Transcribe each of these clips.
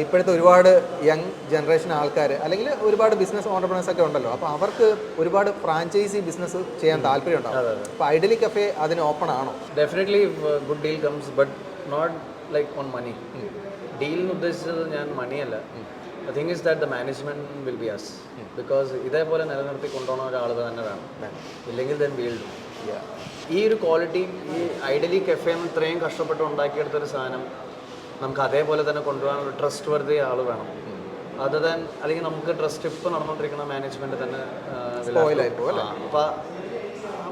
ഇപ്പോഴത്തെ ഒരുപാട് young generation ആൾക്കാർ അല്ലെങ്കിൽ ഒരുപാട് ബിസിനസ് ഓണ്ടർപ്രണേഴ്സ് ഒക്കെ ഉണ്ടല്ലോ. അപ്പോൾ അവർക്ക് ഒരുപാട് ഫ്രാഞ്ചൈസി ബിസിനസ് ചെയ്യാൻ താല്പര്യം ഉണ്ടാവും. അപ്പോൾ ഐഡലി കഫേ അതിന് ഓപ്പൺ ആണോ? Definitely good deal comes, but not like on money. ഡീലിന് ഉദ്ദേശിച്ചത് ഞാൻ മണിയല്ല. The thing is that the management will be us, because ഇതേപോലെ നിലനിർത്തി കൊണ്ടുപോകുന്ന ഒരാൾ തന്നെ വേണം. ഇല്ലെങ്കിൽ ദെൻ വീൽ ഡു. ഈ ഒരു ക്വാളിറ്റി, ഈ ഐഡലി കഫേന്ന് ഇത്രയും കഷ്ടപ്പെട്ട് ഉണ്ടാക്കിയെടുത്തൊരു സാധനം നമുക്ക് അതേപോലെ തന്നെ കൊണ്ടുപോകാൻ ട്രസ്റ്റ് വർത്തി ആൾ വേണം. അത് തന്നെ അല്ലെങ്കിൽ നമുക്ക് ട്രസ്റ്റ് ഇപ്പോൾ നടന്നുകൊണ്ടിരിക്കുന്ന മാനേജ്മെൻറ്റ് തന്നെ അപ്പോൾ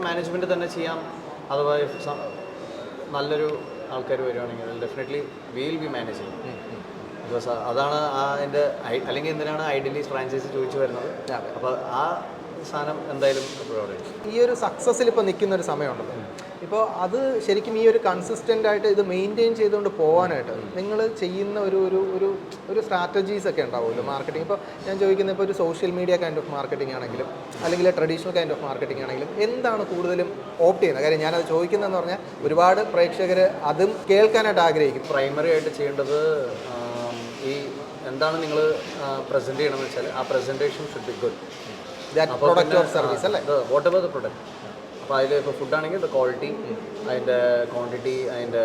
മാനേജ്മെൻറ്റ് തന്നെ ചെയ്യാം. അഥവാ നല്ലൊരു ആൾക്കാർ വരുവാണെങ്കിൽ definitely will be managing. Because അതാണ് അതിൻ്റെ അല്ലെങ്കിൽ എന്തിനാണ് ഐഡലി ഫ്രാഞ്ചൈസി ചോദിച്ചു വരുന്നത്. അപ്പോൾ ആ സാധനം എന്തായാലും എപ്പോഴും ഈ ഒരു സക്സസ്സിൽ ഇപ്പോൾ നിൽക്കുന്ന ഒരു സമയമുണ്ടല്ലോ. ഇപ്പോൾ അത് ശരിക്കും ഈ ഒരു കൺസിസ്റ്റൻ്റ് ആയിട്ട് ഇത് മെയിൻറ്റെയിൻ ചെയ്തുകൊണ്ട് പോകാനായിട്ട് നിങ്ങൾ ചെയ്യുന്ന ഒരു സ്ട്രാറ്റജീസ് ഒക്കെ ഉണ്ടാവുമല്ലോ മാർക്കറ്റിംഗ്. ഇപ്പോൾ ഞാൻ ചോദിക്കുന്നത് ഇപ്പോൾ ഒരു social media kind of marketing ആണെങ്കിലും അല്ലെങ്കിൽ ട്രഡീഷണൽ കൈൻഡ് ഓഫ് മാർക്കറ്റിംഗ് ആണെങ്കിലും എന്താണ് കൂടുതലും ഓപ്റ്റ് ചെയ്യുന്നത്? കാര്യം ഞാനത് ചോദിക്കുന്നതെന്ന് പറഞ്ഞാൽ ഒരുപാട് പ്രേക്ഷകർ അതും കേൾക്കാനായിട്ട് ആഗ്രഹിക്കും. പ്രൈമറി ആയിട്ട് ചെയ്യേണ്ടത് ഈ എന്താണ് നിങ്ങൾ പ്രസൻറ്റ് ചെയ്യണമെന്ന് വെച്ചാൽ ആ presentation should be good. Product or service അല്ലേ, വാട്ട് എവർ ദ പ്രൊഡക്റ്റ്. അപ്പോൾ അതിൽ ഇപ്പോൾ ഫുഡാണെങ്കിൽ ദ ക്വാളിറ്റി, അതിൻ്റെ ക്വാണ്ടിറ്റി, അതിൻ്റെ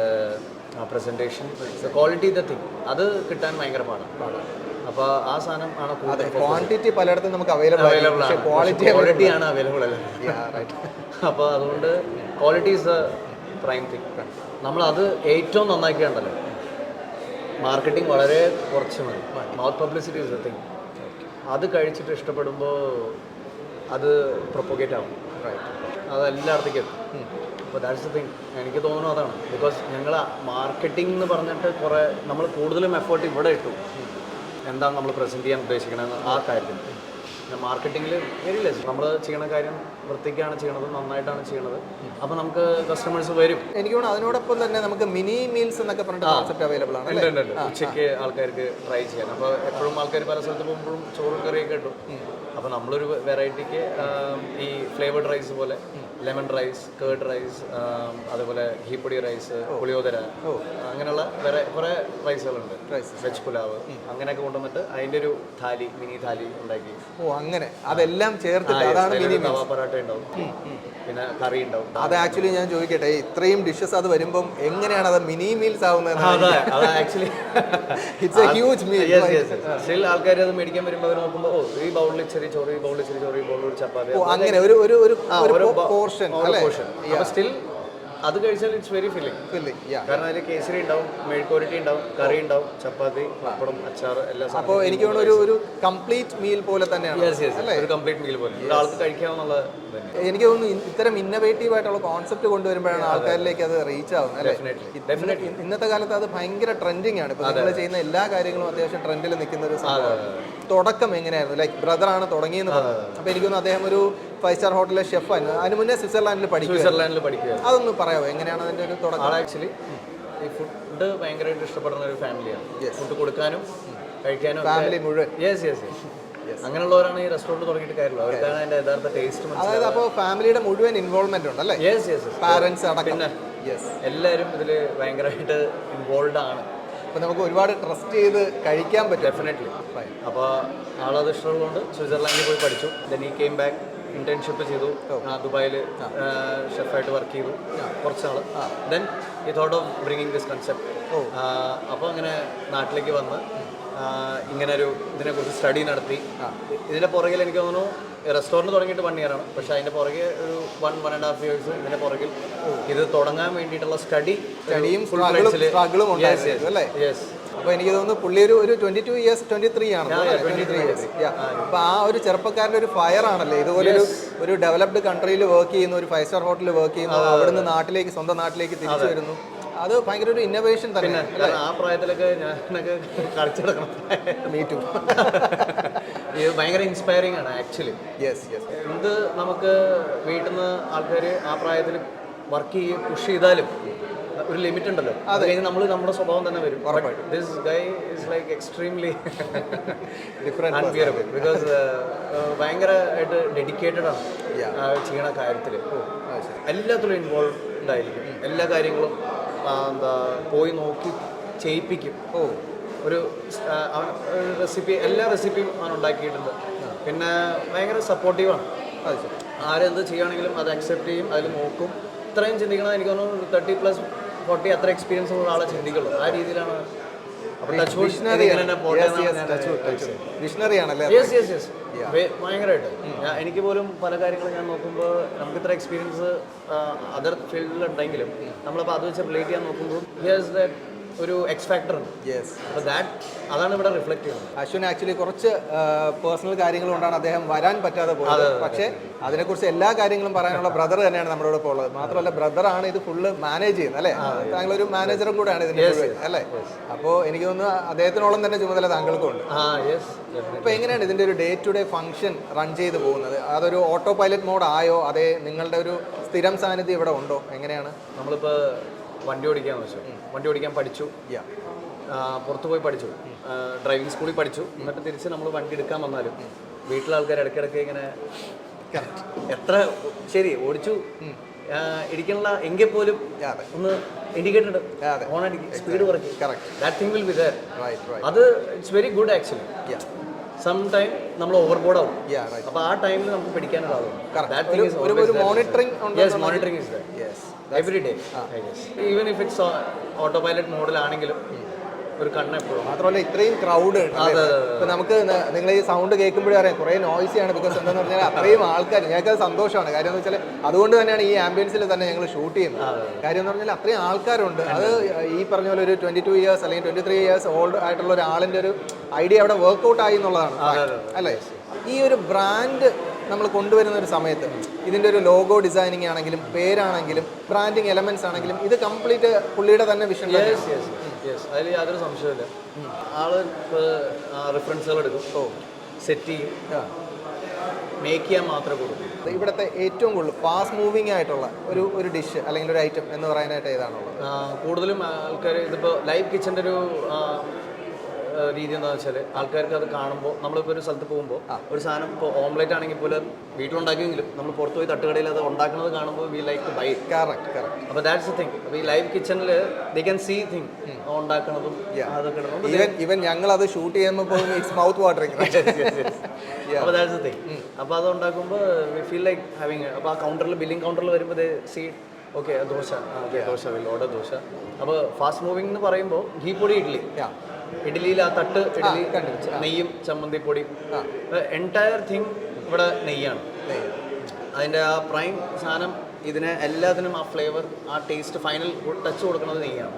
presentation, the quality the thing, അത് കിട്ടാൻ ഭയങ്കര പാടാണ്. അപ്പോൾ ആ സാധനം ആണ് കൂടുതൽ. ക്വാണ്ടിറ്റി പലയിടത്തും നമുക്ക് അവൈലബിൾ ആണ്, ക്വാളിറ്റിയാണ് അവൈലബിൾ അല്ല. അപ്പോൾ അതുകൊണ്ട് quality is the prime thing. നമ്മളത് ഏറ്റവും നന്നാക്കിയാണ്ടല്ലോ. മാർക്കറ്റിംഗ് വളരെ കുറച്ച് മതി. Mouth publicity is the thing. അത് കഴിച്ചിട്ട് ഇഷ്ടപ്പെടുമ്പോൾ അത് പ്രൊപ്പഗേറ്റ് ആവും. അത് എല്ലായിടത്തേക്കും എത്തും. അപ്പോൾ ദാറ്റ്സ് ദ തിങ്. എനിക്ക് തോന്നുന്നു അതാണ്. ബിക്കോസ് ഞങ്ങൾ മാർക്കറ്റിംഗ് എന്ന് പറഞ്ഞിട്ട് കുറേ നമ്മൾ കൂടുതലും എഫേർട്ട് ഇവിടെ ഇട്ടു. എന്താണ് നമ്മൾ പ്രസൻറ്റ് ചെയ്യാൻ ഉദ്ദേശിക്കണമെന്ന് ആ കാര്യത്തിൽ. പിന്നെ മാർക്കറ്റിങ്ങിൽ വെരി ലെസ്. നമ്മൾ ചെയ്യണ കാര്യം വൃത്തിക്കാണ് ചെയ്യണത്, നന്നായിട്ടാണ് ചെയ്യണത്. അപ്പോൾ നമുക്ക് കസ്റ്റമേഴ്സ് വരും. എനിക്ക് തോന്നുന്നു അതിനോടൊപ്പം തന്നെ നമുക്ക് മിനി മീൽസ് എന്നൊക്കെ പറഞ്ഞിട്ട് കോൺസെപ്റ്റ് അവൈലബിൾ ആണ്. ഉച്ചയ്ക്ക് ആൾക്കാർക്ക് ട്രൈ ചെയ്യാൻ. അപ്പോൾ എപ്പോഴും ആൾക്കാർ പല സ്ഥലത്ത് പോകുമ്പോഴും ചോറും കറിയൊക്കെ കിട്ടും. അപ്പോൾ നമ്മളൊരു വെറൈറ്റിക്ക് ഈ ഫ്ലേവർഡ് റൈസ് പോലെ ലെമൺ റൈസ്, കേർഡ് റൈസ്, അതുപോലെ ഘീപ്പൊടി റൈസ്, പുളിയോദര, അങ്ങനെയുള്ള വേറെ കുറേ റൈസുകളുണ്ട്. വെജ് പുലാവ് അങ്ങനെയൊക്കെ കൊണ്ടുവന്നിട്ട് അതിൻ്റെ ഒരു താലി, മിനി താലി ഉണ്ടാക്കി. അങ്ങനെ അതെല്ലാം ചേർത്തിട്ട് അതാണ് മിനി തവ പൊറാട്ട ഉണ്ടാവും, പിന്നെ കറി ഉണ്ടാവും. അത് ആക്ച്വലി ഞാൻ ചോദിക്കട്ടെ, ഇത്രയും ഡിഷസ് അത് വരുമ്പം എങ്ങനെയാണ് അത് മിനി മീൽസ് ആവുന്നത്? Actually it's A huge meal. Still ആൾക്കാർ അത് മേടിക്കാൻ വരുമ്പോൾ അവർ നോക്കുമ്പോൾ ഈ ബൗളിൽ ചെറിയ ചോറ്, ഈ ബൗളിൽ ചെറിയ ചോറ്, ഈ ബൗളിൽ ചപ്പാത്തി, അങ്ങനെ ഒരു പോർഷൻ. അപ്പോൾ സ്റ്റിൽ അത് കഴിച്ചാൽ ഇറ്റ്സ് വെരി ഫില്ലിംഗ്. കാരണം അതിൽ കേസരി ഉണ്ടാവും, മെഴുക്കുവരട്ടി ഉണ്ടാവും, കറി ഉണ്ടാവും, ചപ്പാത്തി, പപ്പടം, അച്ചാർ, എല്ലാം. അപ്പോൾ എനിക്ക് തോന്നുന്നു ഒരു കംപ്ലീറ്റ് മീൽ പോലെ തന്നെയാണ്. ഒരു കംപ്ലീറ്റ് മീൽ പോലെ ഒരാൾക്ക് കഴിക്കാവുന്നുള്ള. എനിക്ക് തോന്നുന്നു ഇത്തരം ഇന്നോവേറ്റീവ് ആയിട്ടുള്ള കോൺസെപ്റ്റ് കൊണ്ടുവരുമ്പോഴാണ് ആൾക്കാരിലേക്ക് അത് റീച്ച് ആവുന്നത്. ഇന്നത്തെ കാലത്ത് അത് ഭയങ്കര ട്രെൻഡിങ് ആണ്. ഇപ്പോൾ നിങ്ങൾ ചെയ്യുന്ന എല്ലാ കാര്യങ്ങളും അത്യാവശ്യം ട്രെൻഡിൽ നിൽക്കുന്ന ഒരു സംഭവമാണ്. തുടക്കം എങ്ങനെയായിരുന്നു? ലൈക്ക് ബ്രദറാണ് തുടങ്ങിയെന്ന് പറഞ്ഞു. അപ്പോൾ എനിക്ക് തോന്നുന്നു അദ്ദേഹം ഒരു 5-star ഹോട്ടലിലെ ഷെഫായിരുന്നു. അതിന് മുന്നേ സ്വിറ്റ്സർലാൻഡിൽ പഠിക്കുക. അതൊന്ന് പറയാമോ, എങ്ങനെയാണ് അതിൻ്റെ ഒരു തുടക്കം? ആക്ച്വലി ഈ ഫുഡ് ഭയങ്കരമായിട്ട് ഇഷ്ടപ്പെടുന്ന ഒരു ഫാമിലിയാണ്. ഫുഡ് കൊടുക്കാനും കഴിക്കാനും ഫാമിലി മുഴുവൻ. യെസ് അങ്ങനെയുള്ളവരാണ് ഈ റെസ്റ്റോറൻറ്റ് തുടങ്ങിയിട്ട് കാര്യമുള്ളൂ. അവർക്കാണ് അതിൻ്റെ യഥാർത്ഥ ടേസ്റ്റ്. അതായത് അപ്പോൾ ഫാമിലിയുടെ മുഴുവൻ ഇൻവോൾവ്മെന്റ് ഉണ്ട് അല്ലേ? യെസ് പാരൻസ് അടക്കം എല്ലാവരും ഇതിൽ ഭയങ്കരമായിട്ട് ഇൻവോൾവ് ആണ്. അപ്പോൾ നമുക്ക് ഒരുപാട് ട്രസ്റ്റ് ചെയ്ത് കഴിക്കാൻ പറ്റും. ഡെഫിനറ്റ്ലി. അപ്പോൾ ആളത് ഇഷ്ടമുള്ളതുകൊണ്ട് സ്വിറ്റ്സർലാൻഡിൽ പോയി പഠിച്ചു. ദെൻ ഈ കെയിം ബാക്ക്, ഇന്റേൺഷിപ്പ് ചെയ്തു, ദുബായിൽ ഷെഫായിട്ട് വർക്ക് ചെയ്തു കുറച്ചാൾ. ദെൻ ഈ thought of bringing this concept. അപ്പോൾ അങ്ങനെ നാട്ടിലേക്ക് വന്ന് ഇങ്ങനെ ഒരു ഇതിനെക്കുറിച്ച് സ്റ്റഡി നടത്തി. ഇതിൻ്റെ പുറകിൽ എനിക്ക് തോന്നുന്നു റെസ്റ്റോറൻറ്റ് തുടങ്ങിയിട്ട് 1 year ആണ്. പക്ഷേ അതിൻ്റെ പുറകെ ഒരു 1.5 years ഇതിൻ്റെ പുറകിൽ ഇത് തുടങ്ങാൻ വേണ്ടിയിട്ടുള്ള സ്റ്റഡിയും സ്ട്രഗിളും ഉണ്ടായിരുന്നു അല്ലേ? അപ്പോൾ എനിക്ക് തോന്നുന്നു പുള്ളി ഒരു 22 years 23 ആണ്. 23 years. അപ്പോൾ ആ ഒരു ചെറുപ്പക്കാരൻ്റെ ഒരു ഫയർ ആണല്ലേ ഇതുപോലെ ഒരു ഡെവലപ്ഡ് കൺട്രിയിൽ വർക്ക് ചെയ്യുന്നു, ഒരു 5-star ഹോട്ടലിൽ വർക്ക് ചെയ്യുന്നു, അവിടുന്ന് നാട്ടിലേക്ക്, സ്വന്തം നാട്ടിലേക്ക് തിരിച്ചു വരുന്നു. അത് ഭയങ്കര ഒരു ഇന്നോവേഷൻ തന്നെ. ആ പ്രായത്തിലൊക്കെ ഞാനൊക്കെ കളിച്ചെടുക്കണം. മീറ്റു ഇത് ഭയങ്കര ഇൻസ്പയറിംഗ് ആണ് ആക്ച്വലി. എന്ത് നമുക്ക് വീട്ടിൽ നിന്ന് ആൾക്കാർ ആ പ്രായത്തിൽ വർക്ക് ചെയ്യുകയും പുഷ് ചെയ്താലും ഒരു ലിമിറ്റ് ഉണ്ടല്ലോ. അത് കഴിഞ്ഞ് നമ്മുടെ സ്വഭാവം തന്നെ വരും. This guy is like extremely unbearable. Because ഭയങ്കരമായിട്ട് ഡെഡിക്കേറ്റഡ് ആണ് ചെയ്യണ കാര്യത്തിൽ. എല്ലാത്തിലും ഇൻവോൾവ് ആയിരിക്കും. എല്ലാ കാര്യങ്ങളും എന്താ പോയി നോക്കി ചെയ്യിപ്പിക്കും. ഒരു റെസിപ്പി എല്ലാ റെസിപ്പിയും അവൻ ഉണ്ടാക്കിയിട്ടുണ്ട്. പിന്നെ ഭയങ്കര സപ്പോർട്ടീവാണ്. അത് ശരി. ആരെന്ത് ചെയ്യുകയാണെങ്കിലും അത് അക്സെപ്റ്റ് ചെയ്യും, അതിൽ നോക്കും. ഇത്രയും ചിന്തിക്കണത് എനിക്ക് തോന്നുന്നു 30+40 അത്ര എക്സ്പീരിയൻസ് ഉള്ള ആളെ ചിന്തിക്കുള്ളൂ. ആ രീതിയിലാണ്. വിഷണറി ആണല്ലേ? ഭയങ്കരമായിട്ട് എനിക്ക് പോലും പല കാര്യങ്ങളും ഞാൻ നോക്കുമ്പോൾ നമുക്ക് ഇത്ര എക്സ്പീരിയൻസ് അതർ ഫീൽഡിലുണ്ടെങ്കിലും നമ്മളപ്പോൾ അത് വെച്ച് റിലേറ്റ് ചെയ്യാൻ നോക്കുമ്പോൾ ഹിയർസ് ദാറ്റ് ഒരു എക്സ് ഫാക്ടർ ഉണ്ട്. അപ്പോൾ അതാണ് ഇവിടെ റിഫ്ലക്ട് ചെയ്യുന്നത്. അശ്വിൻ ആക്ച്വലി കുറച്ച് പേഴ്സണൽ കാര്യങ്ങൾ കൊണ്ടാണ് അദ്ദേഹം വരാൻ പറ്റാതെ പോയത്. പക്ഷേ അതിനെക്കുറിച്ച് എല്ലാ കാര്യങ്ങളും പറയാനുള്ള ബ്രദർ തന്നെയാണ് നമ്മുടെ ഇവിടെ ഇപ്പോൾ ഉള്ളത്. മാത്രമല്ല ബ്രദറാണ് ഇത് ഫുള്ള് മാനേജ് ചെയ്യുന്നത് അല്ലേ? താങ്കളൊരു മാനേജറും കൂടെയാണ് ഇതിൻ്റെ അല്ലേ? അപ്പോൾ എനിക്ക് തോന്നുന്നു അദ്ദേഹത്തിനോളം തന്നെ ചുമതല താങ്കൾക്കും ഉണ്ട്. അപ്പോൾ എങ്ങനെയാണ് ഇതിൻ്റെ ഒരു day to day function run ചെയ്ത് പോകുന്നത്? അതൊരു ഓട്ടോ പൈലറ്റ് മോഡ് ആയോ? അതേ നിങ്ങളുടെ ഒരു സ്ഥിരം സാന്നിധ്യം ഇവിടെ ഉണ്ടോ? എങ്ങനെയാണ്? നമ്മളിപ്പോൾ വണ്ടി ഓടിക്കാന്ന് വെച്ചു, വണ്ടി ഓടിക്കാൻ പഠിച്ചു, പുറത്ത് പോയി പഠിച്ചു, ഡ്രൈവിംഗ് സ്കൂളിൽ പഠിച്ചു. എന്നിട്ട് തിരിച്ച് നമ്മൾ വണ്ടി എടുക്കാൻ വന്നാലും വീട്ടിലെ ആൾക്കാർ ഇടയ്ക്കിടയ്ക്ക് ഇങ്ങനെ എത്ര ശരി ഓടിച്ചു ഇടിക്കണില്ല എങ്കിൽ പോലും ഒന്ന് ഇൻഡിക്കേറ്റർ ഓൺ അടിക്കും, സ്പീഡ് കുറയ്ക്കും. That thing will be there. അത് it's very good actually. Some time നമ്മൾ ഓവർബോർഡ് ആവും. അപ്പോൾ ആ ടൈമിൽ നമുക്ക് പിടിക്കാനൊരാളും. Monitoring is every day. Even if it's autopilot മോഡിലാണെങ്കിലും ഒരു കണ്ണെപ്പോഴും. മാത്രമല്ല ഇത്രയും ക്രൗഡ് ഇപ്പം നമുക്ക് നിങ്ങൾ ഈ സൗണ്ട് കേൾക്കുമ്പോഴേ അറിയാം കുറേ നോയ്സിയാണ്. ബിക്കോസ് എന്താണെന്ന് പറഞ്ഞാൽ അത്രയും ആൾക്കാർ. ഞങ്ങൾക്കത് സന്തോഷമാണ്. കാര്യം എന്ന് വെച്ചാൽ അതുകൊണ്ട് തന്നെയാണ് ഈ ആംബിയൻസിൽ തന്നെ ഞങ്ങൾ ഷൂട്ട് ചെയ്യുന്നത്. കാര്യം എന്ന് പറഞ്ഞാൽ അത്രയും ആൾക്കാരുണ്ട്. അത് ഈ പറഞ്ഞ പോലെ ഒരു 22 ഇയേഴ്സ് അല്ലെങ്കിൽ 23 ഇയേഴ്സ് ഓൾഡ് ആയിട്ടുള്ള ഒരാളിൻ്റെ ഒരു ഐഡിയ അവിടെ വർക്ക്ഔട്ട് ആയി എന്നുള്ളതാണ് അല്ലേ? ഈ ഒരു ബ്രാൻഡ് നമ്മൾ കൊണ്ടുവരുന്ന ഒരു സമയത്ത് ഇതിൻ്റെ ഒരു ലോഗോ ഡിസൈനിങ് ആണെങ്കിലും പേരാണെങ്കിലും ബ്രാൻഡിങ് എലമെന്റ്സ് ആണെങ്കിലും ഇത് കംപ്ലീറ്റ് പുള്ളിയുടെ തന്നെ വിഷൻ. അതിൽ യാതൊരു സംശയമില്ല. ആള് റെഫറൻസുകൾ എടുക്കും, സെറ്റ് ചെയ്യും, മേക്ക് ചെയ്യാൻ മാത്രമേ കൊടുക്കൂ. ഇവിടുത്തെ ഏറ്റവും കൂടുതൽ ഫാസ്റ്റ് മൂവിങ് ആയിട്ടുള്ള ഒരു ഡിഷ് അല്ലെങ്കിൽ ഒരു ഐറ്റം എന്ന് പറയാനായിട്ട് ഏതാണുള്ളത്? കൂടുതലും ആൾക്കാർ ഇതിപ്പോൾ ലൈവ് കിച്ചൻ്റെ ഒരു രീതി എന്താണെന്ന് വെച്ചാൽ ആൾക്കാർക്ക് അത് കാണുമ്പോൾ നമ്മളിപ്പോൾ ഒരു സ്ഥലത്ത് പോകുമ്പോൾ ഒരു സാധനം ഇപ്പോൾ ഓംലെറ്റ് ആണെങ്കിൽ പോലും വീട്ടിലുണ്ടാക്കിയെങ്കിലും നമ്മൾ പുറത്ത് പോയി തട്ടുകടയിൽ അത് ഉണ്ടാക്കുന്നത് കാണുമ്പോൾ we like to buy. Correct. അപ്പോൾ ദാറ്റ്സ് എ തിങ്. അപ്പോൾ ഈ ലൈവ് കിച്ചണിൽ ദേ ക്യാൻ സീ തിങ് ഉണ്ടാക്കുന്നതും അതൊക്കെ ഈവൻ ഞങ്ങൾ അത് ഷൂട്ട് ചെയ്യുമ്പോൾ ഇറ്റ്സ് മൗത്ത് വാട്ടറിങ്. അപ്പോൾ ദാറ്റ്സ് എ തിങ്. അപ്പോൾ അത് ഉണ്ടാക്കുമ്പോൾ വി ഫീൽ ലൈക്ക് ഹാവിങ്. അപ്പോൾ ആ കൗണ്ടറിൽ ബില്ലിംഗ് കൗണ്ടറിൽ വരുമ്പോൾ they see okay dosa, dosa will order dosa. അപ്പോൾ ഫാസ്റ്റ് മൂവിംഗ് എന്ന് പറയുമ്പോൾ ഘീ പൊടി ഇഡ്ഡലി, ഇഡ്ഡലിയിൽ ആ തട്ട് ഇഡ്ഡലി നെയ്യും ചമ്മന്തിപ്പൊടിയും എൻറ്റയർ തിങ് ഇവിടെ നെയ്യാണ്. അതിൻ്റെ ആ പ്രൈം സാധനം ഇതിനെ എല്ലാത്തിനും ആ ഫ്ലേവർ ആ ടേസ്റ്റ് ഫൈനൽ ടച്ച് കൊടുക്കുന്നത് നെയ്യാണ്.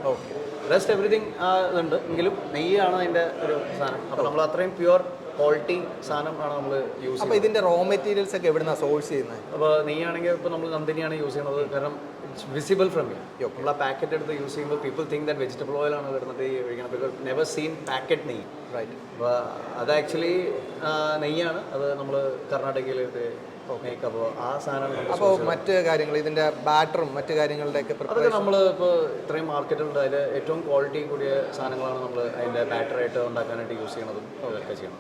റെസ്റ്റ് എവറിഥിങ് ഇതുണ്ട് എങ്കിലും നെയ്യാണ് അതിൻ്റെ ഒരു സാധനം. അപ്പോൾ നമ്മൾ അത്രയും പ്യുവർ ക്വാളിറ്റി സാധനം ആണ് നമ്മൾ യൂസ് ചെയ്യുന്നത്. അപ്പോൾ ഇതിൻ്റെ റോ മെറ്റീരിയൽസ് ഒക്കെ എവിടുന്നാണ് സോഴ്സ് ചെയ്യുന്നത്? അപ്പോൾ നെയ്യാണെങ്കിൽ ഇപ്പോൾ നമ്മൾ നന്ദിനിയാണ് യൂസ് ചെയ്യുന്നത്. കാരണം ഇറ്റ്സ് വിസിബിൾ ഫ്രം യു. നമ്മൾ ആ പാക്കറ്റ് എടുത്ത് യൂസ് ചെയ്യുമ്പോൾ പീപ്പിൾ തിങ്ക് ദാറ്റ് വെജിറ്റബിൾ ഓയിലാണ് വരുന്നത് ഈ ഒഴിക്കണം. ബിക്കോസ് നെവർ സീൻ പാക്കറ്റ് നെയ്യ്. റൈറ്റ്. അപ്പോൾ അത് ആക്ച്വലി നെയ്യാണ്. അത് നമ്മൾ കർണാടകയിൽ മേക്ക്. അപ്പോൾ ആ സാധനം. അപ്പോൾ മറ്റ് കാര്യങ്ങൾ ഇതിൻ്റെ ബാറ്ററും മറ്റു കാര്യങ്ങളുടെയൊക്കെ അതൊക്കെ നമ്മൾ ഇപ്പോൾ ഇത്രയും മാർക്കറ്റുണ്ട്. അതിൽ ഏറ്റവും ക്വാളിറ്റി കൂടിയ സാധനങ്ങളാണ് നമ്മൾ അതിൻ്റെ ബാറ്ററായിട്ട് ഉണ്ടാക്കാനായിട്ട് യൂസ് ചെയ്യണതും ഒക്കെ ചെയ്യണം.